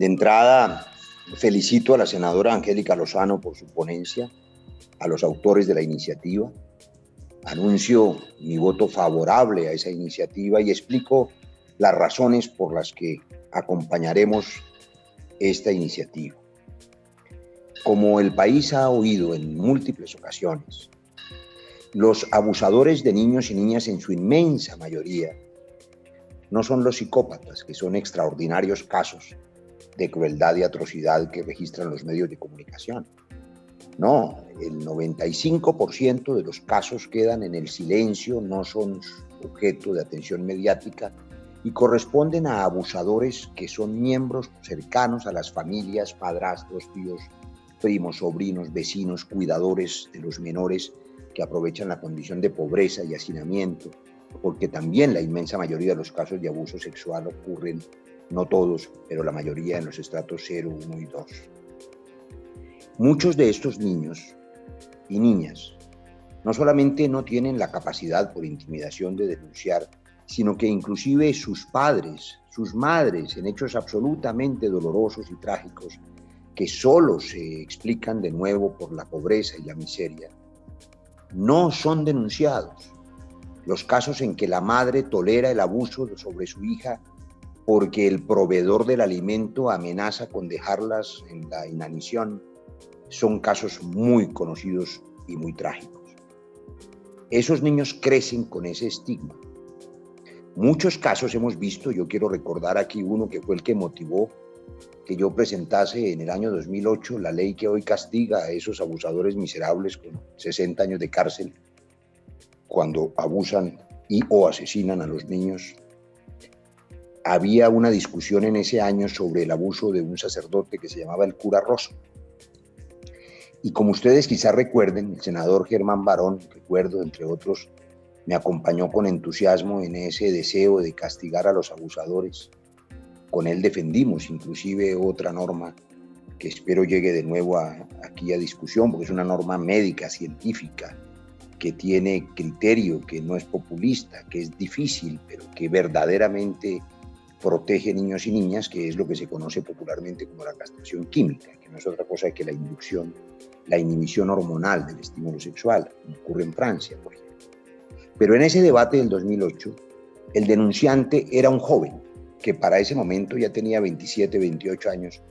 De entrada, felicito a la senadora Angélica Lozano por su ponencia, a los autores de la iniciativa. Anuncio mi voto favorable a esa iniciativa y explico las razones por las que acompañaremos esta iniciativa. Como el país ha oído en múltiples ocasiones, los abusadores de niños y niñas en su inmensa mayoría no son los psicópatas, que son extraordinarios casos de crueldad y atrocidad que registran los medios de comunicación. No, el 95% de los casos quedan en el silencio, no son objeto de atención mediática y corresponden a abusadores que son miembros cercanos a las familias, padrastros, tíos, primos, sobrinos, vecinos, cuidadores de los menores que aprovechan la condición de pobreza y hacinamiento, porque también la inmensa mayoría de los casos de abuso sexual ocurren, no todos, pero la mayoría en los estratos 0, 1 y 2. Muchos de estos niños y niñas no solamente no tienen la capacidad por intimidación de denunciar, sino que inclusive sus padres, sus madres, en hechos absolutamente dolorosos y trágicos, que solo se explican de nuevo por la pobreza y la miseria, no son denunciados. Los casos en que la madre tolera el abuso sobre su hija porque el proveedor del alimento amenaza con dejarlas en la inanición, son casos muy conocidos y muy trágicos. Esos niños crecen con ese estigma. Muchos casos hemos visto, yo quiero recordar aquí uno que fue el que motivó que yo presentase en el año 2008 la ley que hoy castiga a esos abusadores miserables con 60 años de cárcel cuando abusan y o asesinan a los niños. Había una discusión en ese año sobre el abuso de un sacerdote que se llamaba el cura Rosso. Y como ustedes quizás recuerden, el senador Germán Barón, recuerdo, entre otros, me acompañó con entusiasmo en ese deseo de castigar a los abusadores. Con él defendimos inclusive otra norma que espero llegue de nuevo aquí a discusión, porque es una norma médica, científica, que tiene criterio, que no es populista, que es difícil, pero que verdaderamente protege niños y niñas, que es lo que se conoce popularmente como la castración química, que no es otra cosa que la inducción, la inhibición hormonal del estímulo sexual, como ocurre en Francia, por ejemplo. Pero en ese debate del 2008, el denunciante era un joven, que para ese momento ya tenía 27, 28 años,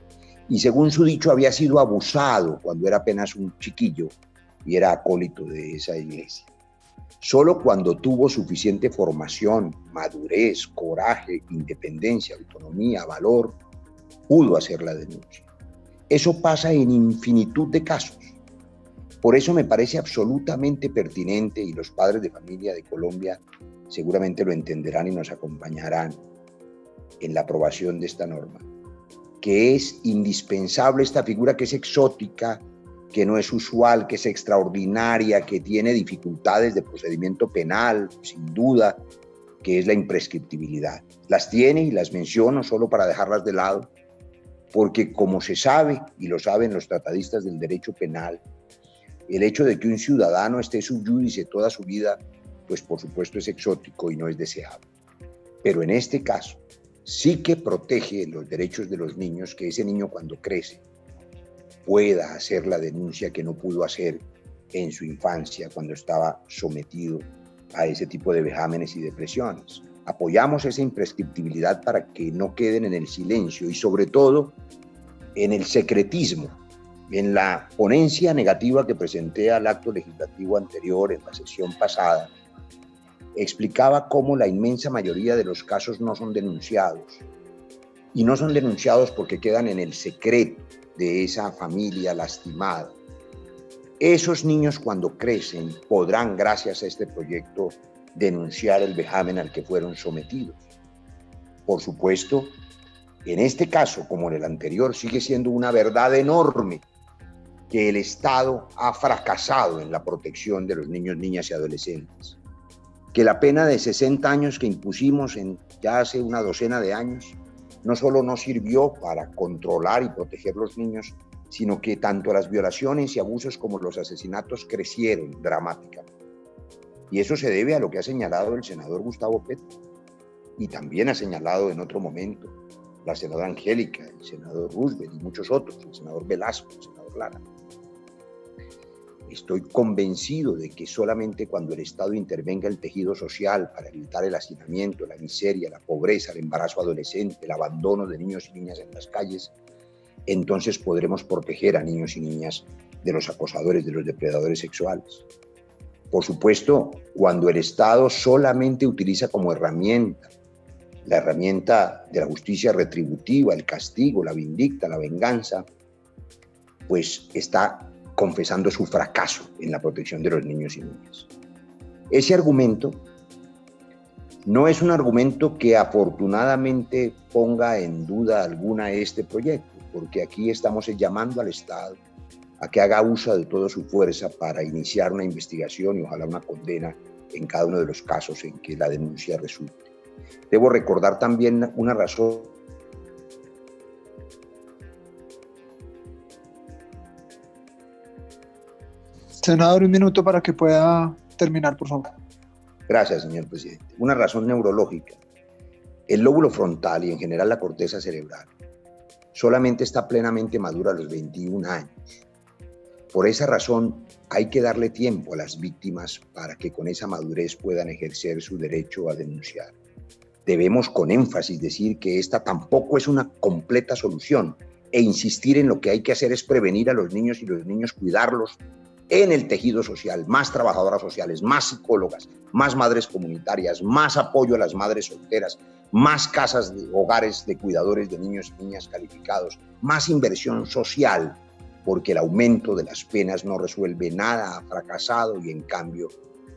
y según su dicho había sido abusado cuando era apenas un chiquillo y era acólito de esa iglesia. Solo cuando tuvo suficiente formación, madurez, coraje, independencia, autonomía, valor, pudo hacer la denuncia. Eso pasa en infinitud de casos. Por eso me parece absolutamente pertinente, y los padres de familia de Colombia seguramente lo entenderán y nos acompañarán en la aprobación de esta norma, que es indispensable esta figura que es exótica, que no es usual, que es extraordinaria, que tiene dificultades de procedimiento penal, sin duda, que es la imprescriptibilidad. Las tiene y las menciono solo para dejarlas de lado, porque como se sabe, y lo saben los tratadistas del derecho penal, el hecho de que un ciudadano esté sub iudice toda su vida, pues por supuesto es exótico y no es deseable. Pero en este caso, sí que protege los derechos de los niños, que ese niño cuando crece pueda hacer la denuncia que no pudo hacer en su infancia cuando estaba sometido a ese tipo de vejámenes y depresiones. Apoyamos esa imprescriptibilidad para que no queden en el silencio y sobre todo en el secretismo. En la ponencia negativa que presenté al acto legislativo anterior, en la sesión pasada, explicaba cómo la inmensa mayoría de los casos no son denunciados. Y no son denunciados porque quedan en el secreto de esa familia lastimada. Esos niños cuando crecen podrán, gracias a este proyecto, denunciar el vejamen al que fueron sometidos. Por supuesto, en este caso, como en el anterior, sigue siendo una verdad enorme que el Estado ha fracasado en la protección de los niños, niñas y adolescentes. Que la pena de 60 años que impusimos ya hace una docena de años no solo no sirvió para controlar y proteger los niños, sino que tanto las violaciones y abusos como los asesinatos crecieron dramáticamente. Y eso se debe a lo que ha señalado el senador Gustavo Petro y también ha señalado en otro momento la senadora Angélica, el senador Roosevelt y muchos otros, el senador Velasco, el senador Lara. Estoy convencido de que solamente cuando el Estado intervenga en el tejido social para evitar el hacinamiento, la miseria, la pobreza, el embarazo adolescente, el abandono de niños y niñas en las calles, entonces podremos proteger a niños y niñas de los acosadores, de los depredadores sexuales. Por supuesto, cuando el Estado solamente utiliza como herramienta la herramienta de la justicia retributiva, el castigo, la vindicta, la venganza, pues está confesando su fracaso en la protección de los niños y niñas. Ese argumento no es un argumento que afortunadamente ponga en duda alguna este proyecto, porque aquí estamos llamando al Estado a que haga uso de toda su fuerza para iniciar una investigación y ojalá una condena en cada uno de los casos en que la denuncia resulte. Debo recordar también una razón. Senador, un minuto para que pueda terminar, por favor. Gracias, señor presidente. Una razón neurológica. El lóbulo frontal y en general la corteza cerebral solamente está plenamente madura a los 21 años. Por esa razón hay que darle tiempo a las víctimas para que con esa madurez puedan ejercer su derecho a denunciar. Debemos con énfasis decir que esta tampoco es una completa solución e insistir en lo que hay que hacer es prevenir a los niños y los niños cuidarlos en el tejido social, más trabajadoras sociales, más psicólogas, más madres comunitarias, más apoyo a las madres solteras, más casas de hogares de cuidadores de niños y niñas calificados, más inversión social, porque el aumento de las penas no resuelve nada, ha fracasado y en cambio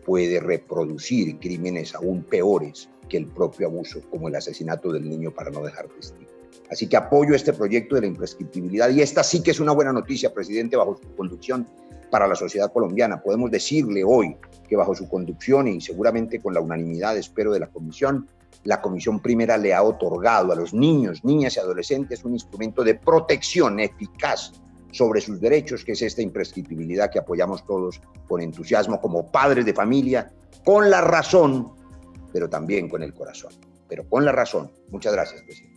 puede reproducir crímenes aún peores que el propio abuso, como el asesinato del niño para no dejar testigo. Así que apoyo este proyecto de la imprescriptibilidad y esta sí que es una buena noticia, presidente, bajo su conducción para la sociedad colombiana. Podemos decirle hoy que bajo su conducción y seguramente con la unanimidad, espero, de la Comisión Primera le ha otorgado a los niños, niñas y adolescentes un instrumento de protección eficaz sobre sus derechos, que es esta imprescriptibilidad que apoyamos todos con entusiasmo como padres de familia, con la razón, pero también con el corazón. Pero con la razón. Muchas gracias, presidente.